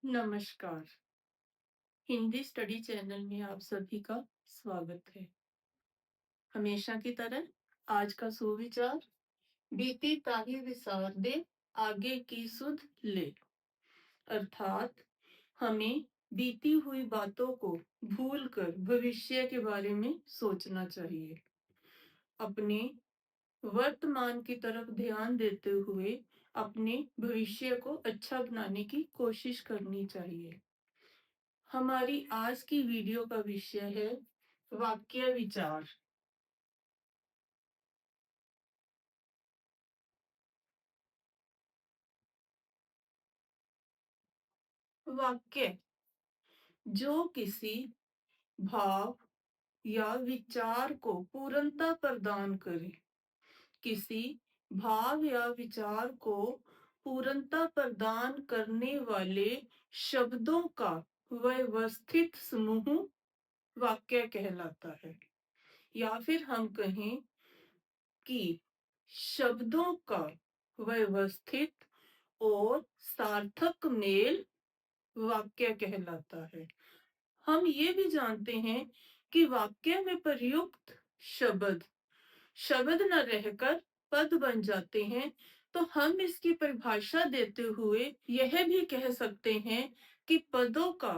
नमस्कार। Hindi study channel में आप सभी का स्वागत है। हमेशा की तरह आज का सुविचार, बीती ताही विसार दे, आगे की सुध ले। अर्थात हमें बीती हुई बातों को भूलकर भविष्य के बारे में सोचना चाहिए। अपने वर्तमान की तरफ ध्यान देते हुए अपने भविष्य को अच्छा बनाने की कोशिश करनी चाहिए। हमारी आज की वीडियो का विषय है वाक्य विचार। वाक्य जो किसी भाव या विचार को पूर्णता प्रदान करे। किसी भाव या विचार को पूर्णता प्रदान करने वाले शब्दों का व्यवस्थित समूह वाक्य कहलाता है। या फिर हम कहें कि शब्दों का व्यवस्थित और सार्थक मेल वाक्य कहलाता है। हम ये भी जानते हैं कि वाक्य में प्रयुक्त शब्द शब्द न रहकर पद बन जाते हैं, तो हम इसकी परिभाषा देते हुए यह भी कह सकते हैं कि पदों का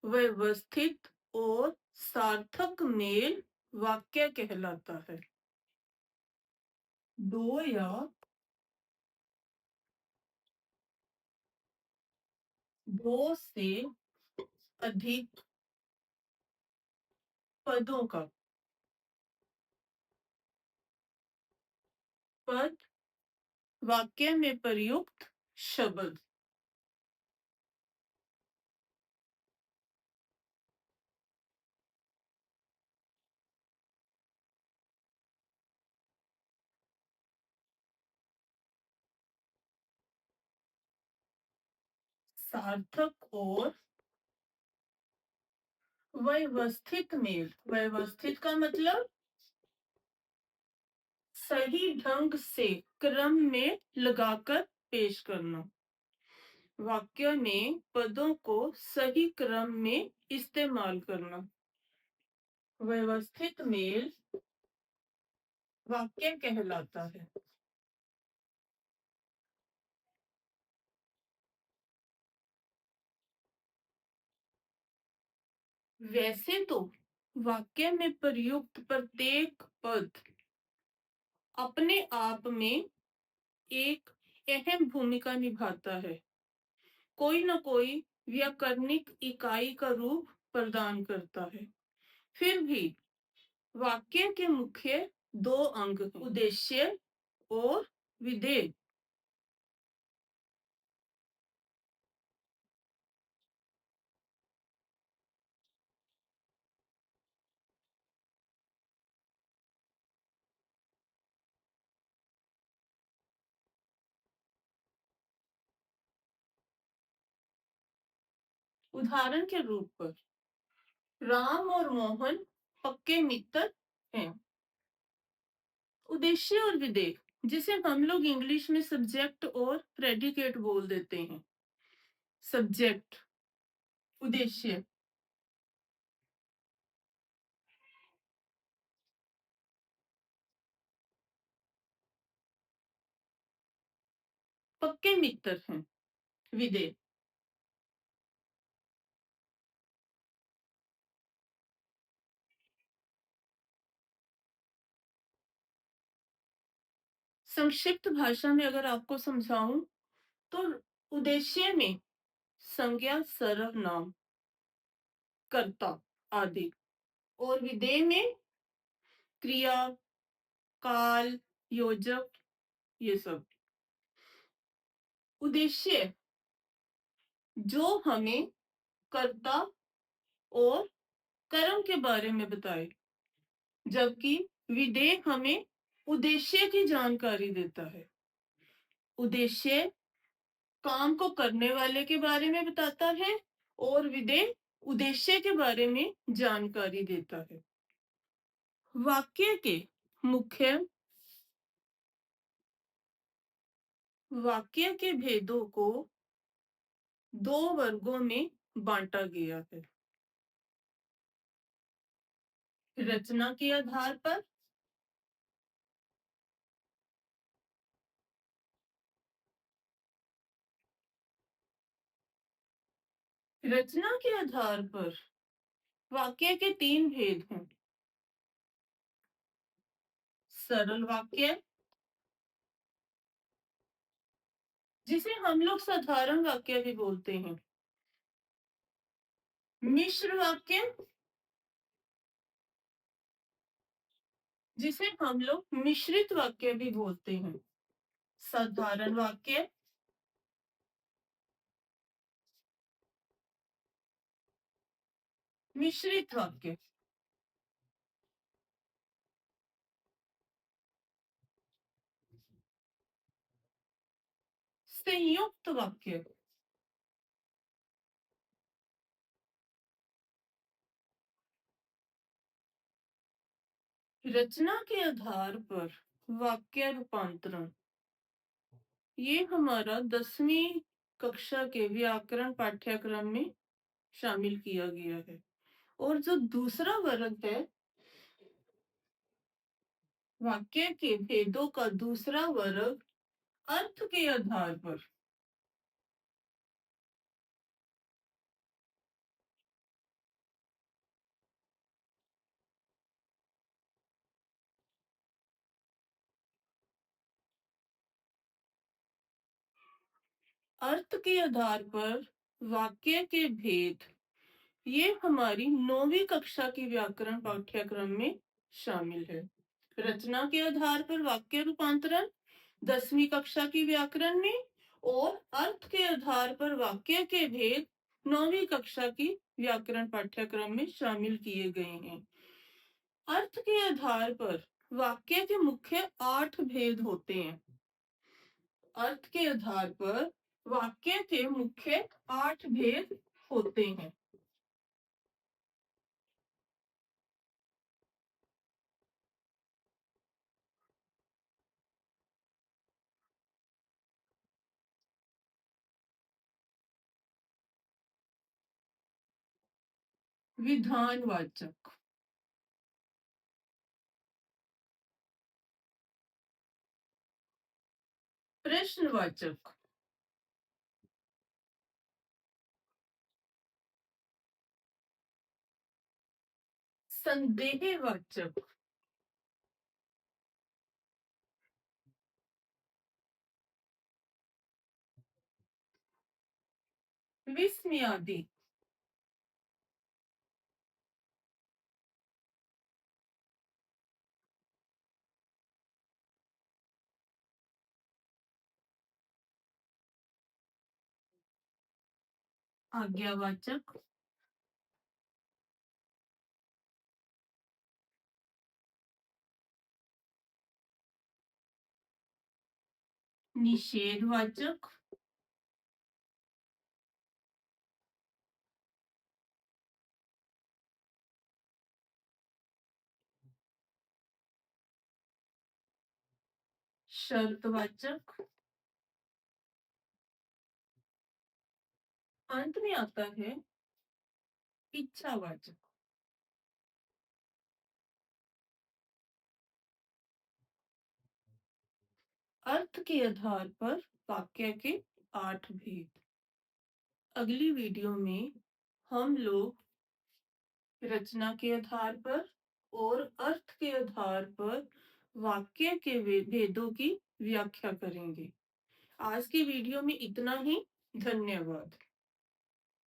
व्यवस्थित और सार्थक मेल वाक्य कहलाता है। दो या दो से अधिक पदों का पद वाक्य में प्रयुक्त शब्द सार्थक और व्यवस्थित मेल। व्यवस्थित का मतलब सही ढंग से क्रम में लगाकर पेश करना। वाक्य में पदों को सही क्रम में इस्तेमाल करना। व्यवस्थित मेल वाक्य कहलाता है। वैसे तो वाक्य में प्रयुक्त प्रत्येक पद अपने आप में एक अहम भूमिका निभाता है। कोई न कोई व्याकरणिक इकाई का रूप प्रदान करता है। फिर भी वाक्य के मुख्य दो अंग हैं, उद्देश्य और विधेय। उदाहरण के रूप पर राम और मोहन पक्के मित्र हैं। उद्देश्य और विधेय, जिसे हम लोग इंग्लिश में सब्जेक्ट और प्रेडिकेट बोल देते हैं। सब्जेक्ट उद्देश्य, पक्के मित्र हैं। विधेय, संक्षिप्त भाषा में अगर आपको समझाऊं तो उद्देश्य में संज्ञा, सर्वनाम, कर्ता आदि, और विधेय में क्रिया, काल, योजक, ये सब। उद्देश्य जो हमें कर्ता और कर्म के बारे में बताए, जबकि विधेय हमें उद्देश्य की जानकारी देता है। उद्देश्य काम को करने वाले के बारे में बताता है और विधेय उद्देश्य के बारे में जानकारी देता है। वाक्य के मुख्य वाक्य के भेदों को दो वर्गों में बांटा गया है। रचना के आधार पर, रचना के आधार पर वाक्य के तीन भेद हैं। सरल वाक्य, जिसे हम लोग साधारण वाक्य भी बोलते हैं। मिश्र वाक्य, जिसे हम लोग मिश्रित वाक्य भी बोलते हैं। साधारण वाक्य, मिश्रित वाक्य। संयुक्त वाक्य, रचना के आधार पर वाक्य रूपांतरण, ये हमारा 10वीं कक्षा के व्याकरण पाठ्यक्रम में शामिल किया गया है। और जो दूसरा वर्ग है, वाक्य के भेदों का दूसरा वर्ग, अर्थ के आधार पर। अर्थ के आधार पर वाक्य के भेद, ये हमारी 9वीं कक्षा की व्याकरण पाठ्यक्रम में शामिल है। रचना के आधार पर वाक्य रूपांतरण 10वीं कक्षा की व्याकरण में, और अर्थ के आधार पर वाक्य के भेद 9वीं कक्षा की व्याकरण पाठ्यक्रम में शामिल किए गए हैं। अर्थ के आधार पर वाक्य के मुख्य 8 भेद होते हैं। अर्थ के आधार पर वाक्य के मुख्य 8 भेद होते हैं। विधानवाचक, प्रश्नवाचक, संदेहवाचक, विस्मयादि, आज्ञावाचक, निषेधवाचक, शर्तवाचक, अंत में आता है इच्छावाचक। अर्थ के आधार पर वाक्य के 8 भेद। अगली वीडियो में हम लोग रचना के आधार पर और अर्थ के आधार पर वाक्य के भेदों की व्याख्या करेंगे। आज की वीडियो में इतना ही। धन्यवाद।